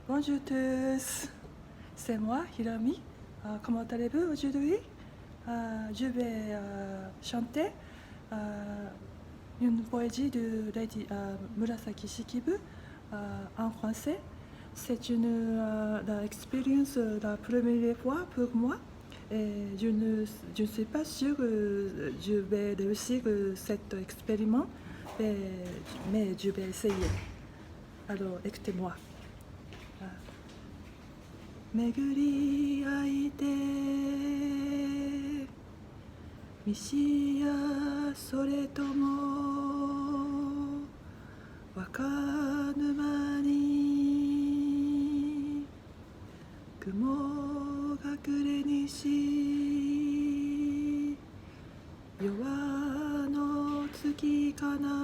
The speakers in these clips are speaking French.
Bonjour tous, c'est moi, Hirami. Comment allez-vous aujourd'hui? Je vais chanter une poésie de Lady Murasaki Shikibu en français. C'est une expérience la première fois pour moi et je ne suis pas sûre que je vais réussir cet expériment, mais je vais essayer. Alors, écoutez-moi. 巡り合いて見しやそれとも若沼に雲隠れ西夜の月かな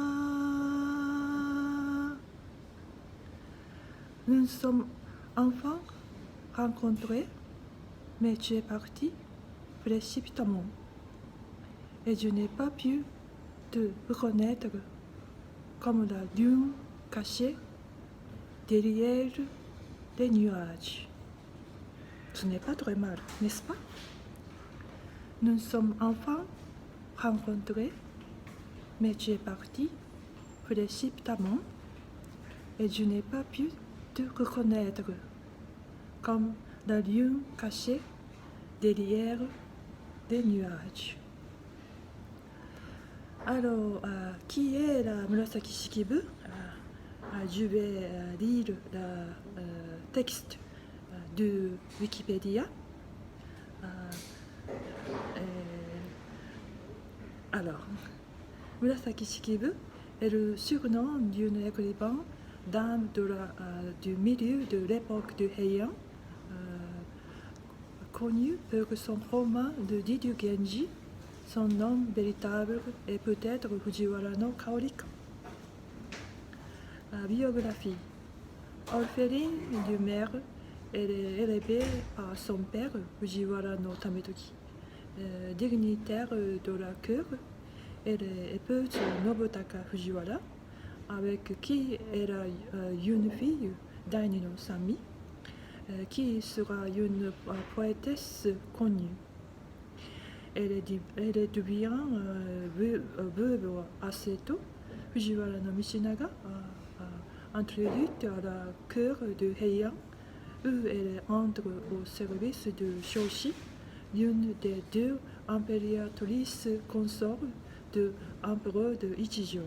Nous sommes enfants rencontrés, mais tu es parti précipitamment et je n'ai pas pu te reconnaître comme la lune cachée derrière les nuages. Ce n'est pas très mal, n'est-ce pas? Nous sommes enfants rencontrés, mais tu es parti précipitamment et je n'ai pas pu te reconnaître comme la lune cachée derrière les nuages. Alors, qui est la Murasaki Shikibu? Je vais lire le texte de Wikipédia. Alors, Murasaki Shikibu est le surnom d'une écrivain dame du milieu de l'époque de Heian, connue pour son roman de Didu Genji. Son nom véritable est peut-être Fujiwara no Kaorika. Biographie. Orpheline de mère, elle est élevée par son père Fujiwara no Tametoki. Dignitaire de la cour, elle est épouse de Nobutaka Fujiwara, avec qui elle a une fille, Daini no Sami, qui sera une poétesse connue. Elle devient veuve assez tôt. Fujiwara no Michinaga introduite à la cour de Heian, où elle entre au service de Shoshi, l'une des deux impératrices consorts de l'empereur de Ichijo.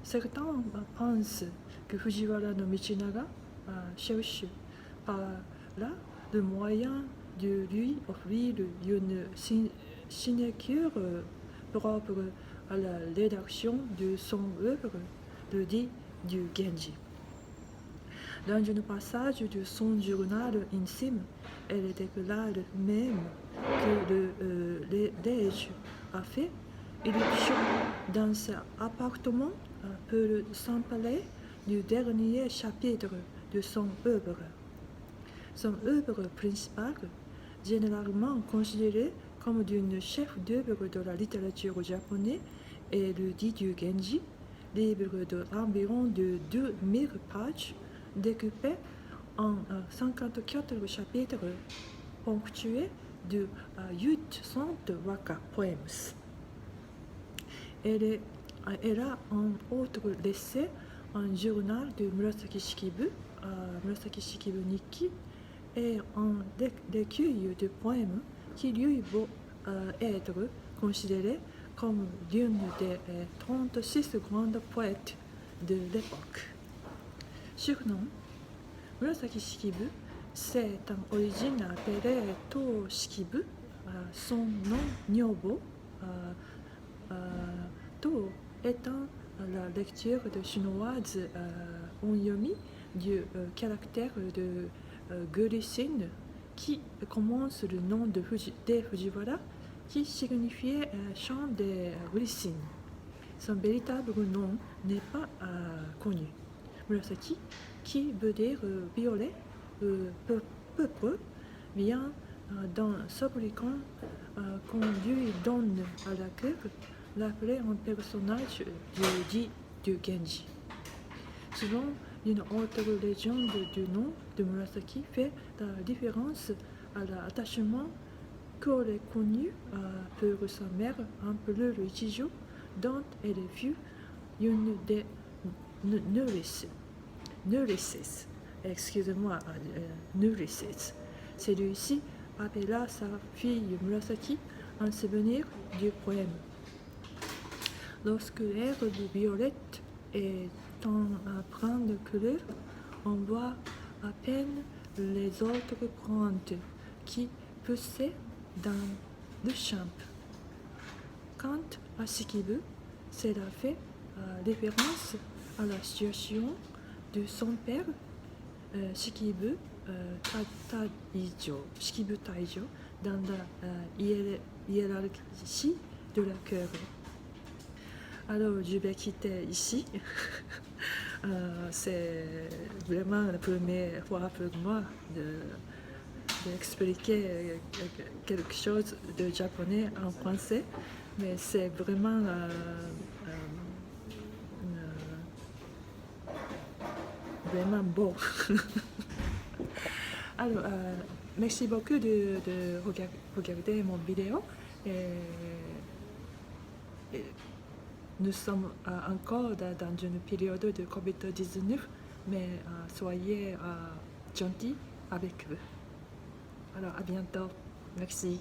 Certains pensent que Fujiwara no Michinaga cherche par là le moyen de lui offrir une signature propre à la rédaction de son œuvre, le dit du Genji. Dans un passage de son journal intime, elle déclare même que le déj a fait éruption dans son appartement pour s'empaler du dernier chapitre de son œuvre. Son œuvre principale, généralement considérée comme d'une chef-d'œuvre de la littérature japonaise, est le Didu Genji, livre d'environ de 2000 pages, découpé en 54 chapitres, ponctués de 800 waka poems. Elle a en outre laissé un journal de Murasaki Shikibu, Murasaki Shikibu Nikki, et un recueil de poèmes qui lui vaut être considéré comme l'une des 36 grandes poètes de l'époque. Surnom, Murasaki Shikibu, c'est en origine appelé To Shikibu, son nom nyobo, To étant la lecture de chinoise onyomi du caractère de Guricine qui commence le nom de Fujiwara qui signifiait champ de glycine. Son véritable nom n'est pas connu. Murasaki, qui veut dire violet, peuple, vient d'un sobriquet qu'on lui donne à la cour, l'appeler un personnage du Genji. Selon une autre légende du nom de Murasaki fait la différence à l'attachement qu'aurait connu pour sa mère empereur Ichijo, dont elle fut une des nourrices. Excusez-moi, nourrices. Celui-ci appela sa fille Murasaki en souvenir du poème. Lorsque l'herbe violette est en train de couleur, on voit à peine les autres plantes qui poussaient dans le champ. Quant à Shikibu, cela fait référence à la situation de son père, Shikibu Taijo, dans la hiérarchie de la cœur. Alors, je vais quitter ici. C'est vraiment la première fois pour moi d'expliquer quelque chose de japonais en français, mais c'est vraiment vraiment beau. Alors, merci beaucoup de regarder mon vidéo. Et nous sommes encore dans une période de COVID-19, mais soyez gentils avec eux. Alors, à bientôt. Merci.